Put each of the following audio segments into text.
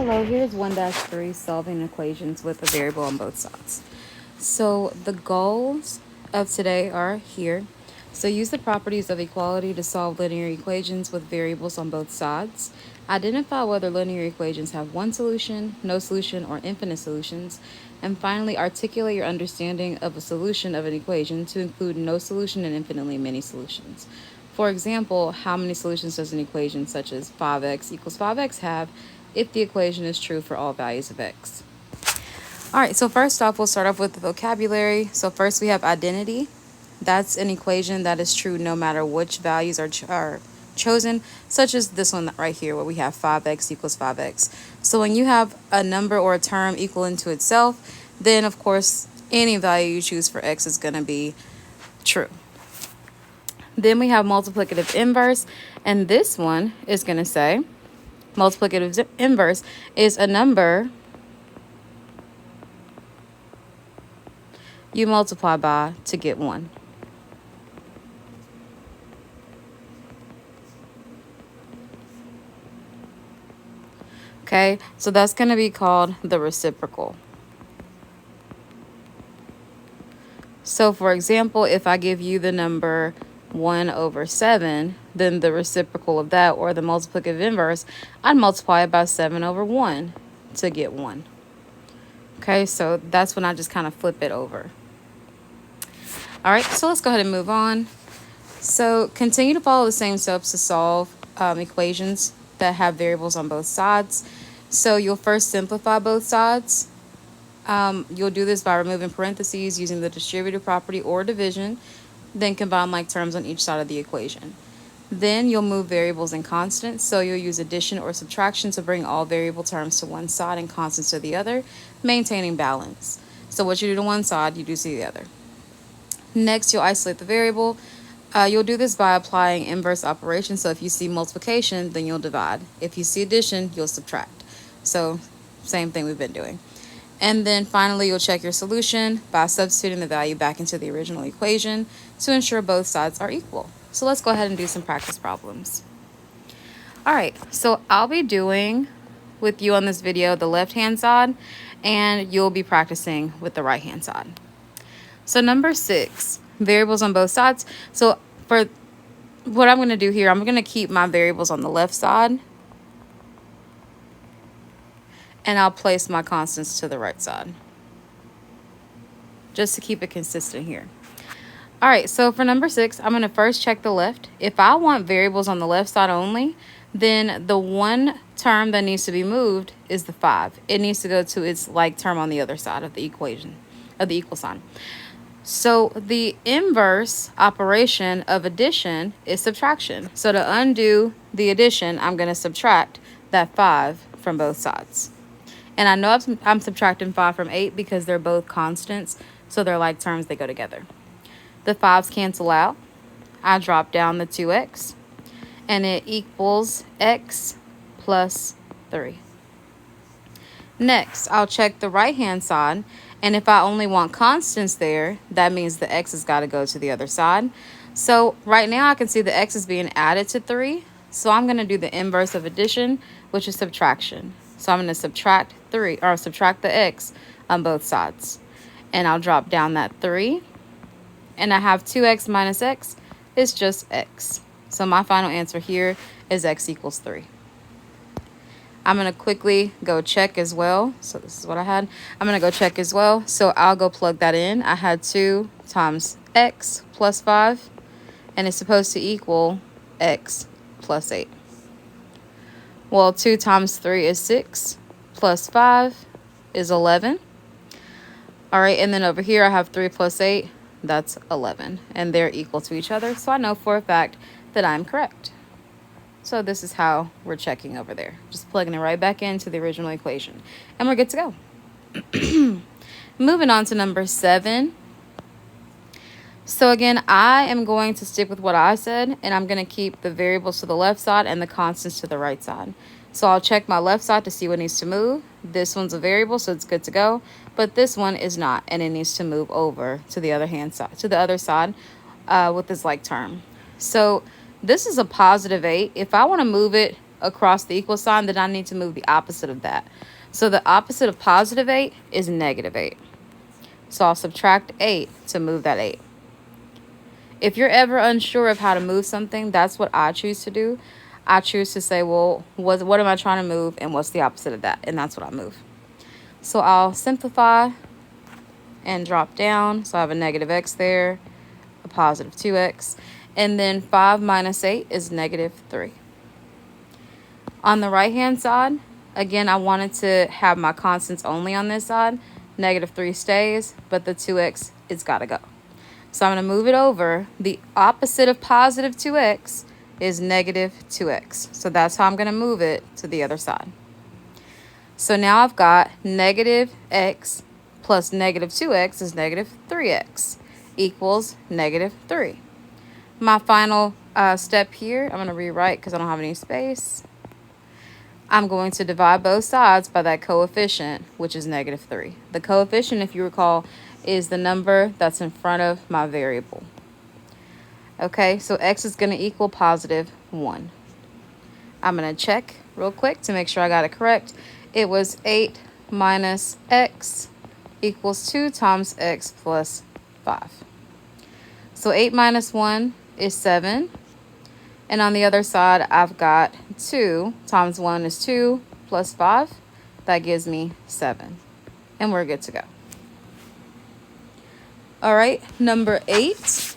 Hello, here's 1-3 solving equations with a variable on both sides. So the goals of today are here. So use the properties of equality to solve linear equations with variables on both sides. Identify whether linear equations have one solution, no solution, or infinite solutions. And finally, articulate your understanding of a solution of an equation to include no solution and infinitely many solutions. For example, how many solutions does an equation such as 5x equals 5x have if the equation is true for all values of x? All right, so first off, we'll start off with the vocabulary. So first we have identity. That's an equation that is true no matter which values are chosen, such as this one right here where we have 5x equals 5x. So when you have a number or a term equaling to itself, then of course any value you choose for x is going to be true. Then we have multiplicative inverse, and this one is going to say multiplicative inverse is a number you multiply by to get 1. Okay, so that's going to be called the reciprocal. So for example, if I give you the number 1/7, then the reciprocal of that, or the multiplicative inverse, I'd multiply it by 7/1 to get 1. Okay, so that's when I just kind of flip it over. All right, so let's go ahead and move on. So continue to follow the same steps to solve equations that have variables on both sides. So you'll first simplify both sides. You'll do this by removing parentheses using the distributive property or division, then combine like terms on each side of the equation. Then you'll move variables and constants, so you'll use addition or subtraction to bring all variable terms to one side and constants to the other, maintaining balance. So what you do to one side, you do to the other. Next, you'll isolate the variable. You'll do this by applying inverse operations. So if you see multiplication, then you'll divide. If you see addition, you'll subtract. So same thing we've been doing. And then finally, you'll check your solution by substituting the value back into the original equation to ensure both sides are equal. So let's go ahead and do some practice problems. All right, so I'll be doing with you on this video the left-hand side, and you'll be practicing with the right-hand side. So number 6, variables on both sides. So for what I'm going to do here, I'm going to keep my variables on the left side, and I'll place my constants to the right side, just to keep it consistent here. All right, so for number 6, I'm going to first check the left. If I want variables on the left side only, then the one term that needs to be moved is the 5. It needs to go to its like term on the other side of the equation, of the equal sign. So the inverse operation of addition is subtraction. So to undo the addition, I'm going to subtract that 5 from both sides. And I know I'm subtracting 5 from 8 because they're both constants, so they're like terms, they go together. The 5's cancel out. I drop down the 2x, and it equals x plus 3. Next, I'll check the right-hand side, and if I only want constants there, that means the x has got to go to the other side. So right now I can see the x is being added to 3, so I'm going to do the inverse of addition, which is subtraction. So I'm going to subtract the x on both sides. And I'll drop down that 3. And I have 2x minus x is just x. So my final answer here is x equals 3. I'm going to quickly go check as well. So this is what I had. I'm going to go check as well. So I'll go plug that in. I had 2 times x plus 5. And it's supposed to equal x plus 8. Well, 2 times 3 is 6, plus 5 is 11. All right, and then over here I have 3 plus 8, that's 11. And they're equal to each other, so I know for a fact that I'm correct. So this is how we're checking over there. Just plugging it right back into the original equation. And we're good to go. Moving on to number 7. So again, I am going to stick with what I said, and I'm going to keep the variables to the left side and the constants to the right side. So I'll check my left side to see what needs to move. This one's a variable, so it's good to go. But this one is not, and it needs to move over to the other side with this like term. So this is a positive 8. If I want to move it across the equal sign, then I need to move the opposite of that. So the opposite of positive 8 is negative 8. So I'll subtract 8 to move that 8. If you're ever unsure of how to move something, that's what I choose to do. I choose to say, well, what am I trying to move and what's the opposite of that? And that's what I move. So I'll simplify and drop down. So I have a negative x there, a positive 2x. And then 5 minus 8 is negative 3. On the right-hand side, again, I wanted to have my constants only on this side. Negative 3 stays, but the 2x, it's got to go. So I'm going to move it over. The opposite of positive 2x is negative 2x. So that's how I'm going to move it to the other side. So now I've got negative x plus negative 2x is negative 3x equals negative 3. My final step here, I'm going to rewrite because I don't have any space. I'm going to divide both sides by that coefficient, which is negative 3. The coefficient, if you recall, is the number that's in front of my variable. Okay, so x is going to equal positive 1. I'm going to check real quick to make sure I got it correct. It was 8 minus x equals 2 times x plus 5. So 8 minus 1 is 7. And on the other side, I've got 2 times 1 is 2 plus 5. That gives me 7. And we're good to go. All right, number 8.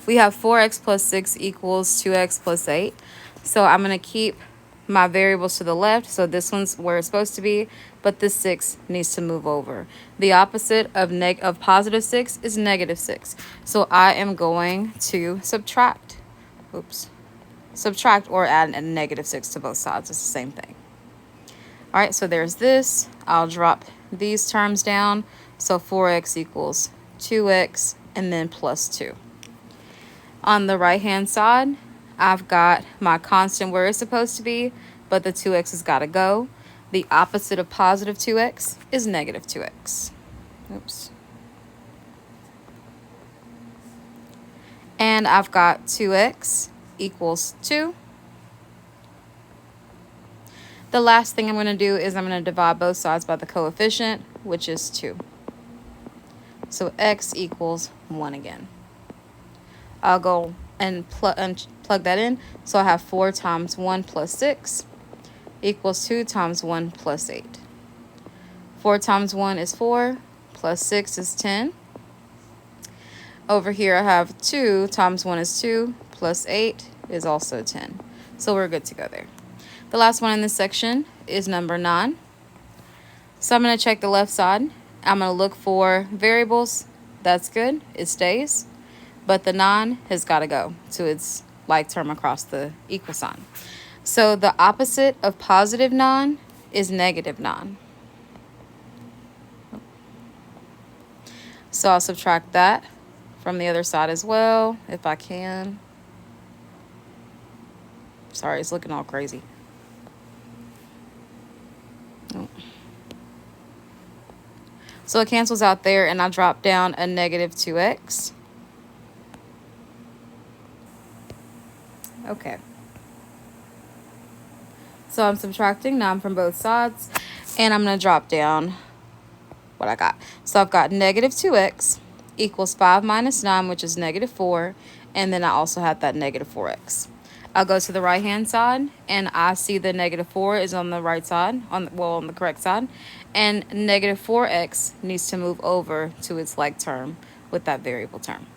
We have 4x plus 6 equals 2x plus 8. So I'm going to keep my variables to the left. So this one's where it's supposed to be, but this 6 needs to move over. The opposite of positive 6 is negative 6. So I am going to subtract. Subtract or add a negative 6 to both sides. It's the same thing. All right, so there's this. I'll drop these terms down. So 4x equals 2x and then plus 2. On the right-hand side, I've got my constant where it's supposed to be, but the 2x has got to go. The opposite of positive 2x is negative 2x. And I've got 2x equals 2. The last thing I'm going to do is I'm going to divide both sides by the coefficient, which is 2. So x equals 1 again. I'll go and plug that in. So I have 4 times 1 plus 6 equals 2 times 1 plus 8. 4 times 1 is 4, plus 6 is 10. Over here I have 2 times 1 is 2, plus 8 is also 10. So we're good to go there. The last one in this section is number 9. So I'm going to check the left side. I'm going to look for variables. That's good. It stays. But the 9 has got to go to its like term across the equal sign. So the opposite of positive 9 is negative 9. So I'll subtract that from the other side as well, if I can. Sorry, it's looking all crazy. Oh. So it cancels out there, and I drop down a negative 2x. Okay. So I'm subtracting 9 from both sides, and I'm going to drop down what I got. So I've got negative 2x equals 5 minus 9, which is negative 4, and then I also have that negative 4x. I'll go to the right-hand side, and I see the negative 4 is on the right side, on the correct side, and negative 4x needs to move over to its like term with that variable term.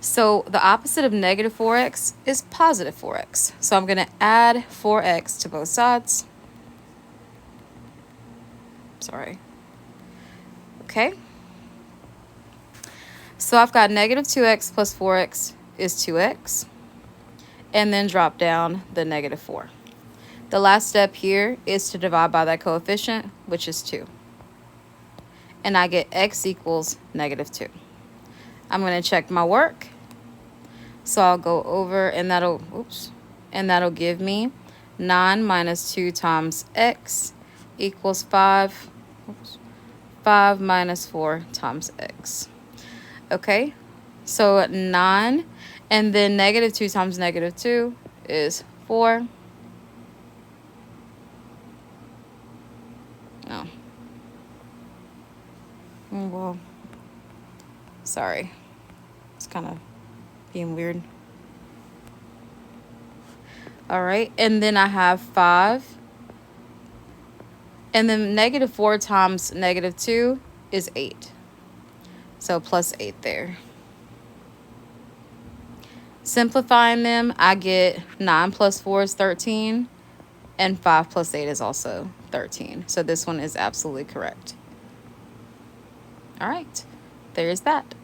So the opposite of negative 4x is positive 4x. So I'm going to add 4x to both sides. Sorry. Okay. So I've got negative 2x plus 4x is 2x. And then drop down the negative 4. The last step here is to divide by that coefficient, which is 2. And I get x equals negative 2. I'm going to check my work. So I'll go over, and that'll give me 9 minus 2 times x equals 5. 5 minus 4 times x. Okay, so 9, and then negative 2 times negative 2 is 4. No. Well, sorry. It's kind of being weird. All right, and then I have 5. And then -4 times -2 is 8. So plus 8 there. Simplifying them, I get 9 plus 4 is 13. And 5 plus 8 is also 13. So this one is absolutely correct. All right, there's that.